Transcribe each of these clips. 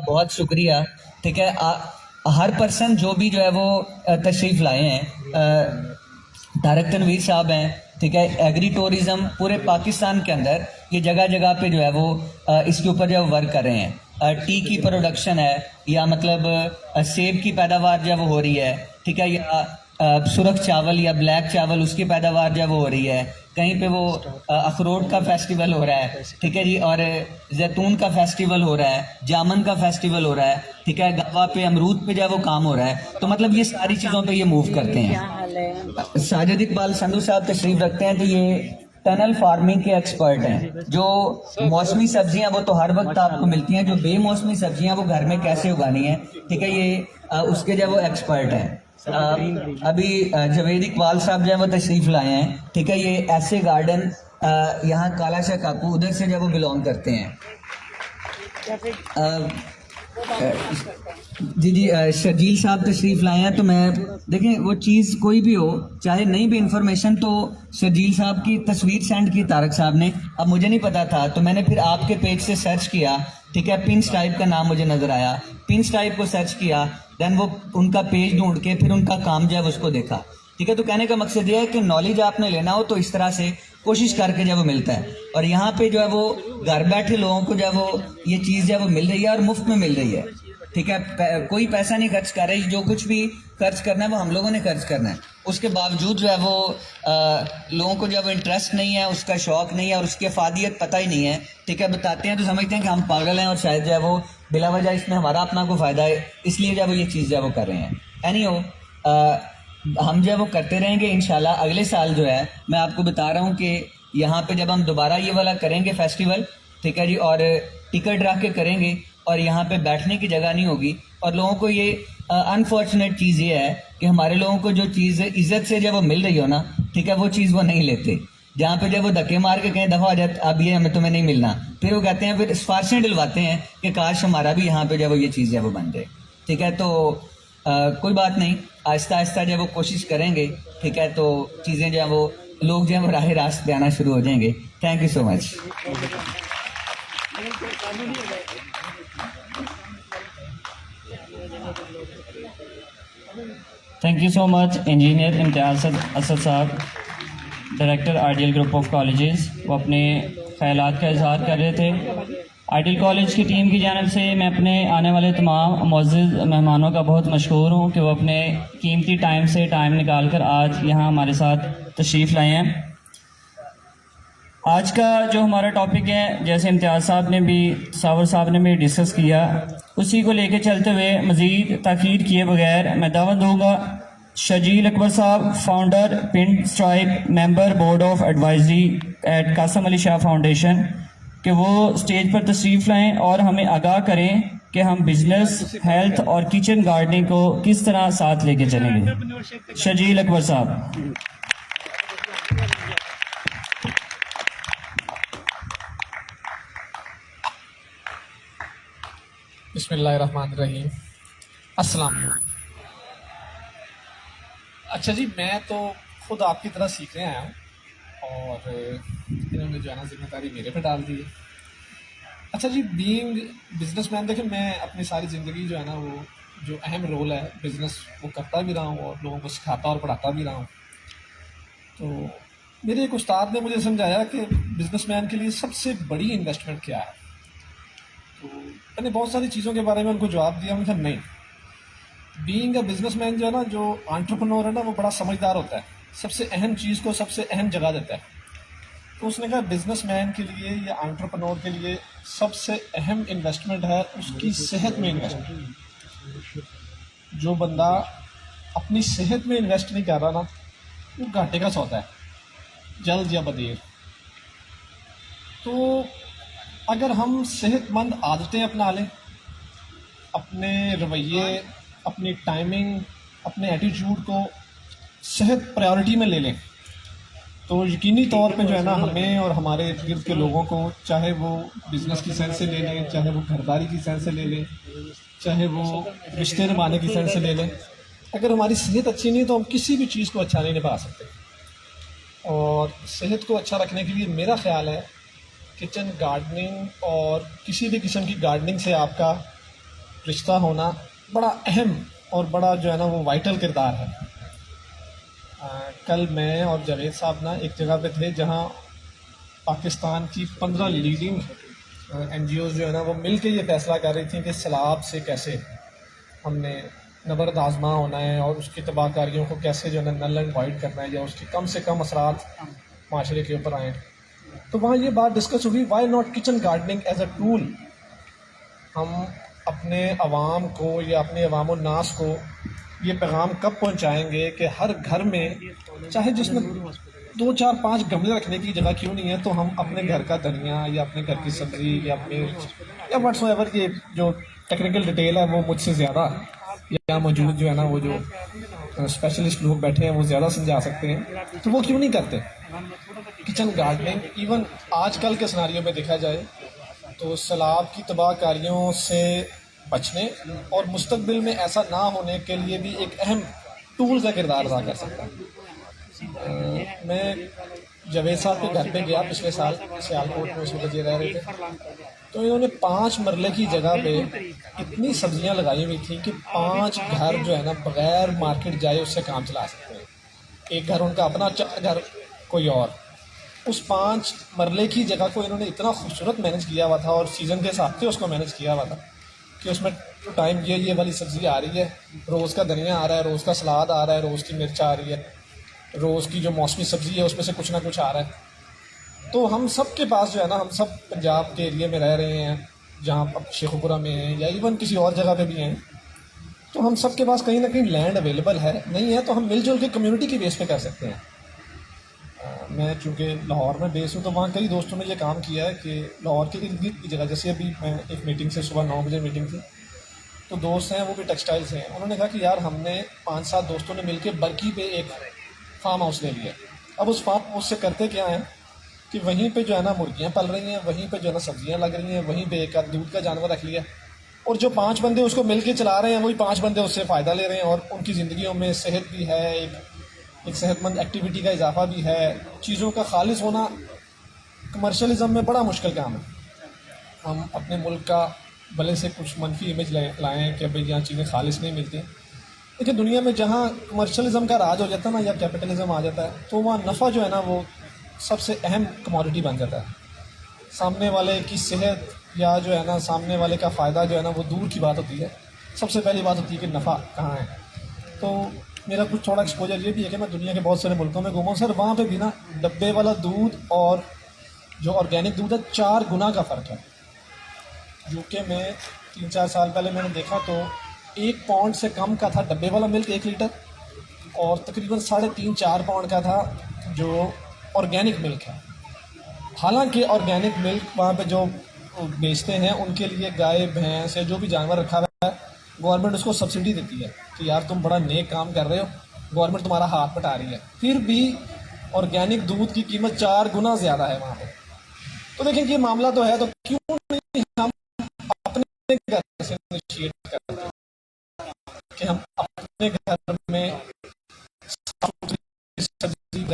بہت شکریہ. ٹھیک ہے, ہر پرسن جو بھی جو ہے وہ تشریف لائے ہیں, طارق تنویر صاحب ہیں, ٹھیک ہے, ایگری ٹورزم پورے پاکستان کے اندر یہ جگہ جگہ پہ جو ہے وہ اس کے اوپر جو ہے ورک کر رہے ہیں. ٹی کی پروڈکشن ہے, یا مطلب سیب کی پیداوار جو ہے وہ ہو رہی ہے, ٹھیک ہے, یا سرخ چاول یا بلیک چاول اس کی پیداوار جو ہے وہ ہو رہی ہے. کہیں پہ وہ اخروٹ کا فیسٹیول ہو رہا ہے, ٹھیک ہے جی, اور زیتون کا فیسٹیول ہو رہا ہے, جامن کا فیسٹیول ہو رہا ہے, ٹھیک ہے, گوا پہ امرود پہ جو ہے وہ کام ہو رہا ہے. تو مطلب یہ ساری چیزوں پہ یہ موو کرتے ہیں. ساجد اقبال سندھو صاحب تشریف رکھتے ہیں, تو یہ ٹنل فارمنگ کے ایکسپرٹ ہیں. جو موسمی سبزیاں وہ تو ہر وقت آپ کو ملتی ہیں, جو بے موسمی سبزیاں وہ گھر میں کیسے اگانی ہیں, ٹھیک ہے, یہ اس کے جو ہے وہ ایکسپرٹ ہیں. ابھی جوید اقبال صاحب جو ہے وہ تشریف لائے ہیں, ٹھیک ہے, یہ ایسے گارڈن یہاں کالا شاہ کاکو ادھر سے جو ہے وہ بلونگ کرتے ہیں. جی شرجیل صاحب تشریف لائے ہیں. تو میں دیکھیں وہ چیز کوئی بھی ہو, چاہے نہیں بھی انفارمیشن, تو شرجیل صاحب کی تصویر سینڈ کی طارق صاحب نے. اب مجھے نہیں پتا تھا, تو میں نے پھر آپ کے پیج سے سرچ کیا, ٹھیک ہے, پنس ٹائپ کا نام مجھے نظر آیا, پنس ٹائپ کو سرچ کیا, دین وہ ان کا پیج ڈھونڈ کے پھر ان کا کام جو ہے اس کو دیکھا. ٹھیک ہے, تو کہنے کا مقصد یہ ہے کہ نالج آپ نے لینا ہو تو اس طرح سے کوشش کر کے جو وہ ملتا ہے. اور یہاں پہ جو ہے وہ گھر بیٹھے لوگوں کو جو ہے وہ یہ چیز جو ہے وہ مل رہی ہے, اور مفت میں مل رہی ہے. ٹھیک ہے, کوئی پیسہ نہیں خرچ کر رہی, جو کچھ بھی خرچ کرنا ہے وہ ہم لوگوں نے خرچ کرنا ہے. اس کے باوجود جو ہے وہ لوگوں کو جو ہے وہ انٹرسٹ نہیں ہے, اس کا شوق نہیں ہے, اور اس کی افادیت پتہ ہی نہیں ہے. ٹھیک ہے, بتاتے ہیں تو سمجھتے ہیں کہ ہم پاگل ہیں, اور شاید جو ہے وہ بلا وجہ اس میں ہمارا اپنا کوئی فائدہ ہے, اس لیے جو ہے وہ یہ چیز جو ہے وہ کر رہے ہیں. اینی ہو, ہم جو ہے وہ کرتے رہیں گے انشاءاللہ. اگلے سال جو ہے میں آپ کو بتا رہا ہوں کہ یہاں پہ جب ہم دوبارہ یہ والا کریں گے فیسٹیول, ٹھیک ہے جی, اور ٹکٹ رکھ کے کریں گے, اور یہاں پہ بیٹھنے کی جگہ نہیں ہوگی, اور لوگوں کو یہ انفارچونیٹ چیز یہ ہے کہ ہمارے لوگوں کو جو چیز عزت سے جب وہ مل رہی ہو نا, ٹھیک ہے, وہ چیز وہ نہیں لیتے. جہاں پہ جب وہ دھکے مار کے کہیں دفعہ آ جاتے, اب یہ ہمیں تمہیں نہیں ملنا, پھر وہ کہتے ہیں, پھر سفارشیں ڈلواتے ہیں کہ کاش ہمارا بھی یہاں پہ جب وہ یہ چیز جب وہ بن جائے. ٹھیک ہے, تو کوئی بات نہیں, آہستہ آہستہ جب وہ کوشش کریں گے, ٹھیک ہے, تو چیزیں جو ہیں وہ لوگ جو ہیں وہ راہ راست پہ آنا شروع ہو جائیں گے. Thank you so much. Thank you so much engineer امتیاز اسد صاحب, director ideal group of colleges. وہ اپنے خیالات کا اظہار کر رہے تھے. آئیڈیل کالج کی ٹیم کی جانب سے میں اپنے آنے والے تمام معزز مہمانوں کا بہت مشکور ہوں کہ وہ اپنے قیمتی ٹائم سے ٹائم نکال کر آج یہاں ہمارے ساتھ تشریف لائے ہیں. آج کا جو ہمارا ٹاپک ہے, جیسے امتیاز صاحب نے بھی, ساور صاحب نے بھی ڈسکس کیا, اسی کو لے کے چلتے ہوئے مزید تاخیر کیے بغیر میں دعوت دوں گا Sharjeel Akbar sahab, founder pin stripe, member board of advisory at Qasim Ali Shah foundation, کہ وہ اسٹیج پر تشریف لائیں اور ہمیں آگاہ کریں کہ ہم بزنس, ہیلتھ اور کچن گارڈننگ کو کس طرح ساتھ لے کے چلیں گے. شرجیل اکبر صاحب. بسم اللہ الرحمن الرحیم. السلام علیکم. اچھا جی, میں تو خود آپ کی طرح سیکھنے آیا ہوں, اور انہوں نے جو ہے نا ذمہ داری میرے پہ ڈال دی ہے. اچھا جی, بینگ بزنس مین, دیکھیں میں اپنی ساری زندگی جو ہے نا وہ جو اہم رول ہے بزنس, وہ کرتا بھی رہا ہوں, اور لوگوں کو سکھاتا اور پڑھاتا بھی رہا ہوں. تو میرے ایک استاد نے مجھے سمجھایا کہ بزنس مین کے لیے سب سے بڑی انویسٹمنٹ کیا ہے. تو میں نے بہت ساری چیزوں کے بارے میں ان کو جواب دیا. میں کہا نہیں, بینگ اے بزنس مین جو ہے نا, جو انٹرپرنور ہے نا, وہ بڑا سمجھدار ہوتا ہے, سب سے اہم چیز کو سب سے اہم جگہ دیتا ہے. تو اس نے کہا بزنس مین کے لیے یا انٹرپرنور کے لیے سب سے اہم انویسٹمنٹ ہے اس کی صحت میں انویسٹمنٹ. جو بندہ اپنی صحت میں انویسٹ نہیں کر رہا نا, وہ گھاٹے کا سودا ہے, جلد یا بدیر. تو اگر ہم صحت مند عادتیں اپنا لیں, اپنے رویے, اپنی ٹائمنگ, اپنے ایٹیٹیوڈ کو صحت پرائیورٹی میں لے لیں, تو یقینی طور پہ جو ہے نا ہمیں اور ہمارے ارد گرد کے لوگوں کو, چاہے وہ بزنس کی سینس سے لے لیں, چاہے وہ گھرداری کی سینس سے لے لیں, چاہے وہ رشتے نبھانے کی سینس سے لے لیں, اگر ہماری صحت اچھی نہیں ہے تو ہم کسی بھی چیز کو اچھا نہیں نبھا سکتے. اور صحت کو اچھا رکھنے کے لیے میرا خیال ہے کچن گارڈننگ اور کسی بھی قسم کی گارڈننگ سے آپ کا رشتہ ہونا بڑا اہم اور بڑا جو ہے نا وہ وائٹل کردار ہے. کل میں اور جاوید صاحب نا ایک جگہ پہ تھے جہاں پاکستان کی 15 لیڈنگ این جی اوز جو ہے نا وہ مل کے یہ فیصلہ کر رہی تھیں کہ سیلاب سے کیسے ہم نے نبرد آزما ہونا ہے اور اس کی تباہ کاریوں کو کیسے جو ہے نا نل اینڈ وائڈ کرنا ہے یا اس کے کم سے کم اثرات معاشرے کے اوپر آئیں. تو وہاں یہ بات ڈسکس ہوئی why not kitchen gardening as a tool. ہم اپنے عوام کو یا اپنے عوام الناس کو یہ پیغام کب پہنچائیں گے کہ ہر گھر میں چاہے جس میں 2 4 5 گملے رکھنے کی جگہ کیوں نہیں ہے تو ہم اپنے گھر کا دھنیا یا اپنے گھر کی سبزی یا مرچ یا واٹس ایور یہ جو ٹیکنیکل ڈیٹیل ہے وہ مجھ سے زیادہ یا موجود جو ہے نا وہ جو اسپیشلسٹ لوگ بیٹھے ہیں وہ زیادہ سمجھا سکتے ہیں. تو وہ کیوں نہیں کرتے کچن گارڈننگ؟ ایون آج کل کے سناریوں میں دیکھا جائے تو سیلاب کی تباہ کاریوں سے بچنے اور مستقبل میں ایسا نہ ہونے کے لیے بھی ایک اہم ٹول کا کردار ادا کر سکتا ہے. میں جاوید صاحب کے گھر پہ گیا پچھلے سال سیالکوٹ میں، اس وقت یہ رہ رہے تھے، تو انہوں نے 5 مرلے کی جگہ پہ اتنی سبزیاں لگائی ہوئی تھیں کہ 5 گھر جو ہے نا بغیر مارکیٹ جائے اس سے کام چلا سکتے ہیں. ایک گھر ان کا اپنا، 4 گھر کوئی اور. اس 5 مرلے کی جگہ کو انہوں نے اتنا خوبصورت مینیج کیا ہوا تھا اور سیزن کے حساب سے اس کو مینیج کیا ہوا تھا کہ اس میں ٹائم یہ والی سبزی آ رہی ہے، روز کا دھنیا آ رہا ہے، روز کا سلاد آ رہا ہے، روز کی مرچ آ رہی ہے، روز کی جو موسمی سبزی ہے اس میں سے کچھ نہ کچھ آ رہا ہے. تو ہم سب کے پاس جو ہے نا، ہم سب پنجاب کے ایریے میں رہ رہے ہیں جہاں شیخ پورہ میں ہیں یا ایون کسی اور جگہ پہ بھی ہیں، تو ہم سب کے پاس کہیں نہ کہیں لینڈ اویلیبل ہے. نہیں ہے تو ہم مل جل کے کمیونٹی کی بیس پہ کر سکتے ہیں. میں چونکہ لاہور میں بیس ہوں تو وہاں کئی دوستوں نے یہ کام کیا ہے کہ لاہور کے ارد گرد کی جگہ، جیسے ابھی میں ایک میٹنگ سے صبح 9 بجے میٹنگ تھی، تو دوست ہیں وہ بھی ٹیکسٹائل سے ہیں، انہوں نے کہا کہ یار ہم نے 5 7 دوستوں نے مل کے برکی پہ ایک فارم ہاؤس لے لیا. اب اس فارم ہاؤس سے کرتے کیا ہیں کہ وہیں پہ جو ہے نا مرغیاں پل رہی ہیں، وہیں پہ جو ہے نا سبزیاں لگ رہی ہیں، وہیں پہ ایک دودھ کا جانور رکھ لیا، اور جو 5 بندے اس کو مل کے چلا رہے ہیں وہی 5 بندے اس سے فائدہ لے رہے ہیں، اور ان کی زندگیوں میں صحت بھی ہے، ایک صحت مند ایکٹیویٹی کا اضافہ بھی ہے. چیزوں کا خالص ہونا کمرشلزم میں بڑا مشکل کام ہے. ہم اپنے ملک کا بھلے سے کچھ منفی امیج لائیں کہ بھئی یہاں چیزیں خالص نہیں ملتی، لیکن دنیا میں جہاں کمرشلزم کا راج ہو جاتا ہے نا یا کیپٹلزم آ جاتا ہے تو وہاں نفع جو ہے نا وہ سب سے اہم کموڈٹی بن جاتا ہے. سامنے والے کی صحت یا جو ہے نا سامنے والے کا فائدہ جو ہے نا وہ دور کی بات ہوتی ہے، سب سے پہلی بات ہوتی ہے کہ نفع کہاں ہے. تو میرا کچھ تھوڑا ایکسپوجر یہ بھی ہے کہ میں دنیا کے بہت سارے ملکوں میں گھوما ہوں سر، وہاں پہ بھی نا ڈبے والا دودھ اور جو آرگینک دودھ ہے 4 گنا کا فرق ہے. UK میں 3 4 سال پہلے میں نے دیکھا تو 1 پاؤنڈ سے کم کا تھا ڈبے والا ملک 1 لیٹر، اور تقریباً 3.5 4 پاؤنڈ کا تھا جو آرگینک ملک ہے. حالانکہ آرگینک ملک وہاں پہ جو بیچتے ہیں ان کے لیے گائے بھینس یا جو بھی جانور رکھا ہوا ہے گورنمنٹ اس کو سبسڈی دیتی ہے کہ یار تم بڑا نیک کام کر رہے ہو، گورنمنٹ تمہارا ہاتھ بٹا رہی ہے. پھر بھی آرگینک دودھ کی قیمت 4 گنا زیادہ ہے وہاں پہ. تو دیکھیں یہ معاملہ تو ہے، تو کیوں نہیں ہم اپنے گھر سے انیشیٹ کرتے ہیں کہ ہم اپنے گھر میں سبزی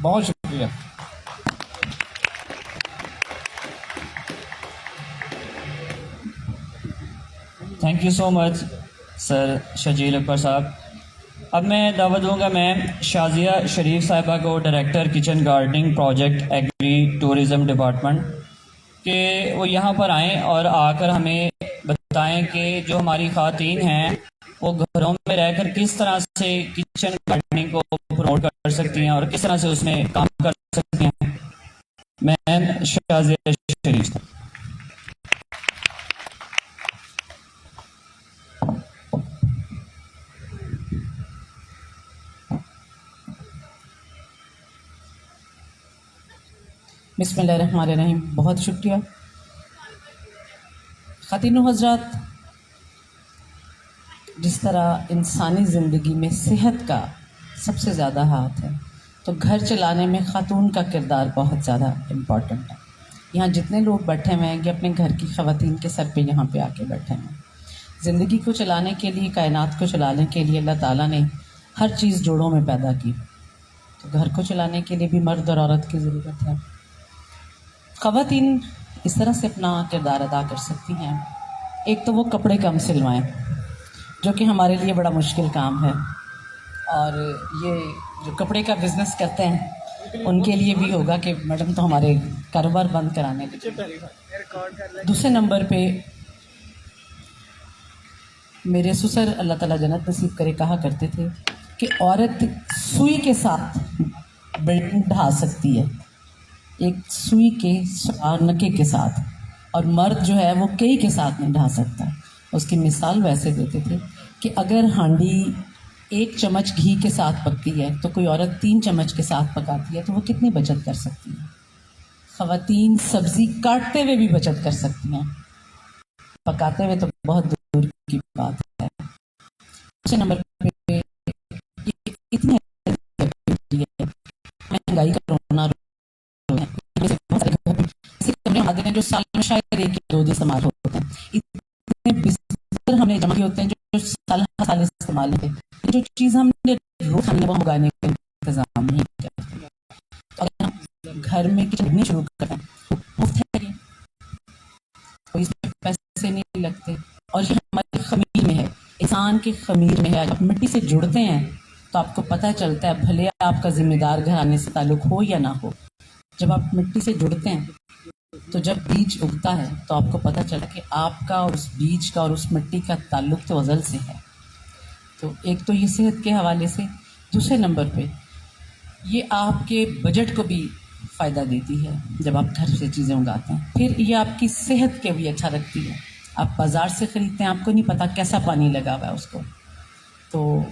بہت شکریہ. تھینک یو سو مچ سر شجیل اکبر صاحب. اب میں دعوت دوں گا میں شازیہ شریف صاحبہ کو، director kitchen gardening project agri tourism department, کہ وہ یہاں پر آئیں اور آ کر ہمیں بتائیں کہ جو ہماری خواتین ہیں وہ گھروں میں رہ کر کس طرح سے کچن گارڈننگ کو پروموٹ کر سکتی ہیں اور کس طرح سے اس میں کام کر سکتی ہیں. میں شازیہ شریف صاحب. بسم اللہ الرحمن الرحیم. بہت شکریہ. خواتین و حضرات، جس طرح انسانی زندگی میں صحت کا سب سے زیادہ ہاتھ ہے تو گھر چلانے میں خاتون کا کردار بہت زیادہ امپورٹنٹ ہے. یہاں جتنے لوگ بیٹھے ہوئے ہیں یہ اپنے گھر کی خواتین کے سر پہ یہاں پہ آ کے بیٹھے ہیں. زندگی کو چلانے کے لیے، کائنات کو چلانے کے لیے اللہ تعالیٰ نے ہر چیز جوڑوں میں پیدا کی. تو گھر کو چلانے کے لیے بھی مرد اور عورت کی ضرورت ہے. خواتین اس طرح سے اپنا کردار ادا کر سکتی ہیں. ایک تو وہ کپڑے کم سلوائیں، جو کہ ہمارے لیے بڑا مشکل کام ہے، اور یہ جو کپڑے کا بزنس کرتے ہیں ان کے لیے بھی ہوگا کہ میڈم تو ہمارے کاروبار بند کرانے لگے. دوسرے نمبر پہ میرے سسر اللہ تعالیٰ جنت نصیب کرے کہا کرتے تھے کہ عورت سوئی کے ساتھ بلڈنگ ڈھا سکتی ہے، ایک سوئی کے نکے کے ساتھ، اور مرد جو ہے وہ کئی کے ساتھ نہیں ڈھا سکتا. اس کی مثال ویسے دیتے تھے کہ اگر ہانڈی 1 چمچ گھی کے ساتھ پکتی ہے تو کوئی عورت 3 چمچ کے ساتھ پکاتی ہے تو وہ کتنی بچت کر سکتی ہے. خواتین سبزی کاٹتے ہوئے بھی بچت کر سکتی ہیں، پکاتے ہوئے تو بہت دور کی بات ہے. دوسرے نمبر پہ اتنی مہنگائی کا رونا جو سال میں شاید 1 یا 2 دن استعمال ہوتے ہیں، اتنے بستر ہم نے جمع کیے ہوتے ہیں جو سال استعمال ہوتے ہیں. جو چیز ہم نے روز کھانے وہ اگانے کا انتظام نہیں کرتے. اگر ہم گھر میں کچن شروع کرتے ہیں مفت ہے، اس میں پیسے نہیں لگتے، اور یہ ہمارے خمیر میں ہے، انسان کے خمیر میں ہے. آپ مٹی سے جڑتے ہیں تو آپ کو پتہ چلتا ہے، بھلے آپ کا ذمہ دار گھرانے سے تعلق ہو یا نہ ہو، جب آپ مٹی سے جڑتے ہیں تو جب بیج اگتا ہے تو آپ کو پتہ چلا کہ آپ کا اور اس بیج کا اور اس مٹی کا تعلق تو ازل سے ہے. تو ایک تو یہ صحت کے حوالے سے. دوسرے نمبر پہ یہ آپ کے بجٹ کو بھی فائدہ دیتی ہے جب آپ گھر سے چیزیں اگاتے ہیں. پھر یہ آپ کی صحت کے بھی اچھا رکھتی ہے. آپ بازار سے خریدتے ہیں، آپ کو نہیں پتہ کیسا پانی لگا ہوا ہے اس کو. تو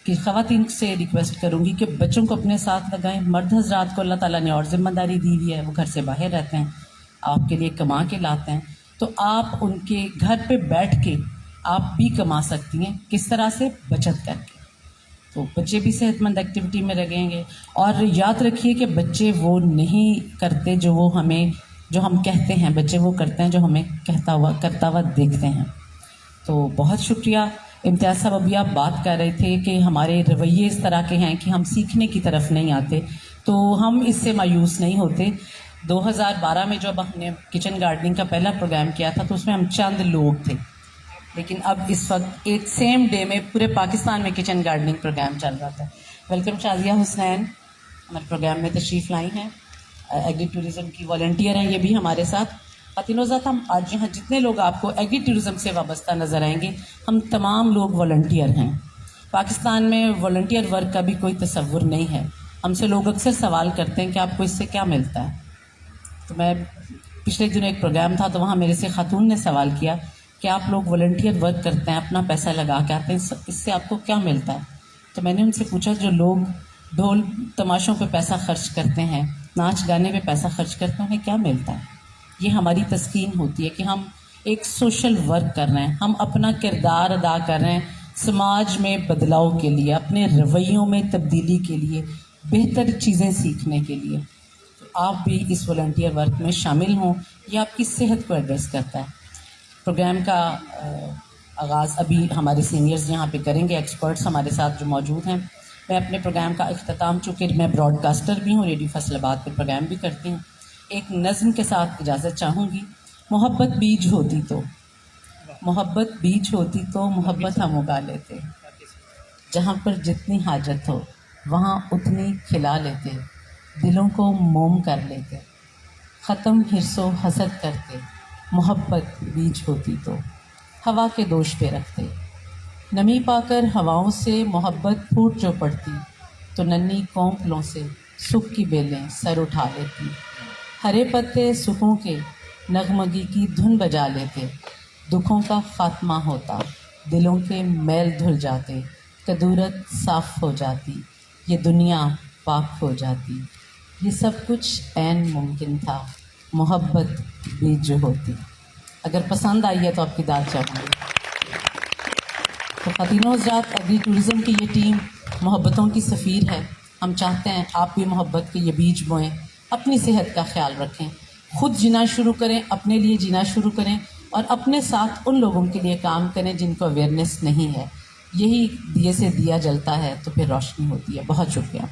کہ خواتین سے ریکویسٹ کروں گی کہ بچوں کو اپنے ساتھ لگائیں. مرد حضرات کو اللہ تعالیٰ نے اور ذمہ داری دی ہوئی ہے، وہ گھر سے باہر رہتے ہیں، آپ کے لیے کما کے لاتے ہیں، تو آپ ان کے گھر پہ بیٹھ کے آپ بھی کما سکتی ہیں. کس طرح سے؟ بچت کر کے. تو بچے بھی صحت مند ایکٹیویٹی میں لگیں گے. اور یاد رکھیے کہ بچے وہ نہیں کرتے جو ہم کہتے ہیں، بچے وہ کرتے ہیں جو ہمیں کرتا ہوا دیکھتے ہیں. تو بہت شکریہ. امتیاز صاحب ابھی آپ بات کر رہے تھے کہ ہمارے رویے اس طرح کے ہیں کہ ہم سیکھنے کی طرف نہیں آتے، تو ہم اس سے مایوس نہیں ہوتے. 2012 میں جب ہم نے کچن گارڈننگ کا پہلا پروگرام کیا تھا تو اس میں ہم چند لوگ تھے، لیکن اب اس وقت ایک سیم ڈے میں پورے پاکستان میں کچن گارڈننگ پروگرام چل رہا تھا. ویلکم شازیہ حسنین ہمارے پروگرام میں تشریف لائی ہیں، ایگری ٹورزم کی والنٹیئر ہیں یہ بھی ہمارے ساتھ. خاتونوزات ہم آج یہاں جتنے لوگ آپ کو ایگری ٹورزم سے وابستہ نظر آئیں گے، ہم تمام لوگ والنٹیئر ہیں. پاکستان میں والنٹیئر ورک کا بھی کوئی تصور نہیں ہے. ہم سے لوگ اکثر سوال کرتے ہیں کہ آپ کو اس سے کیا ملتا ہے. تو میں پچھلے دنوں ایک پروگرام تھا تو وہاں میرے سے خاتون نے سوال کیا کہ آپ لوگ والنٹیئر ورک کرتے ہیں، اپنا پیسہ لگا کے آتے ہیں، اس سے آپ کو کیا ملتا ہے؟ تو میں نے ان سے پوچھا جو لوگ ڈھول تماشوں پہ پیسہ خرچ کرتے ہیں، ناچ گانے پہ پیسہ خرچ کرتے ہیں، انہیں کیا ملتا ہے؟ یہ ہماری تسکین ہوتی ہے کہ ہم ایک سوشل ورک کر رہے ہیں، ہم اپنا کردار ادا کر رہے ہیں سماج میں بدلاؤ کے لیے، اپنے رویوں میں تبدیلی کے لیے، بہتر چیزیں سیکھنے کے لیے. تو آپ بھی اس والنٹیئر ورک میں شامل ہوں. یہ آپ کی صحت کو ایڈریس کرتا ہے. پروگرام کا آغاز ابھی ہمارے سینئرز یہاں پہ کریں گے، ایکسپرٹس ہمارے ساتھ جو موجود ہیں. میں اپنے پروگرام کا اختتام، چونکہ میں براڈ کاسٹر بھی ہوں، ریڈیو فیصل آباد پہ پروگرام بھی کرتی ہوں، ایک نظم کے ساتھ اجازت چاہوں گی. محبت بیج ہوتی تو محبت ہم اگا لیتے، جہاں پر جتنی حاجت ہو وہاں اتنی کھلا لیتے، دلوں کو موم کر لیتے، ختم حرص و حسد کرتے. محبت بیج ہوتی تو ہوا کے دوش پہ رکھتے، نمی پا کر ہواؤں سے محبت پھوٹ جو پڑتی، تو ننھی کونپلوں سے سکھ کی بیلیں سر اٹھا لیتی. ہرے پتے سکھوں کے نغمگی کی دھن بجا لیتے، دکھوں کا خاتمہ ہوتا، دلوں کے میل دھل جاتے، کدورت صاف ہو جاتی، یہ دنیا پاک ہو جاتی. یہ سب کچھ عین ممکن تھا، محبت بیج جو ہوتی. اگر پسند آئی ہے تو آپ کی داد چاہوں گی. تو خواتینوں حضرات، ایگری ٹورزم کی یہ ٹیم محبتوں کی سفیر ہے. ہم چاہتے ہیں آپ بھی محبت کے یہ بیج بوئیں، اپنی صحت کا خیال رکھیں. خود جینا شروع کریں، اپنے لیے جینا شروع کریں، اور اپنے ساتھ ان لوگوں کے لیے کام کریں جن کو اویئرنیس نہیں ہے. یہی دیے سے دیا جلتا ہے تو پھر روشنی ہوتی ہے. بہت شکریہ.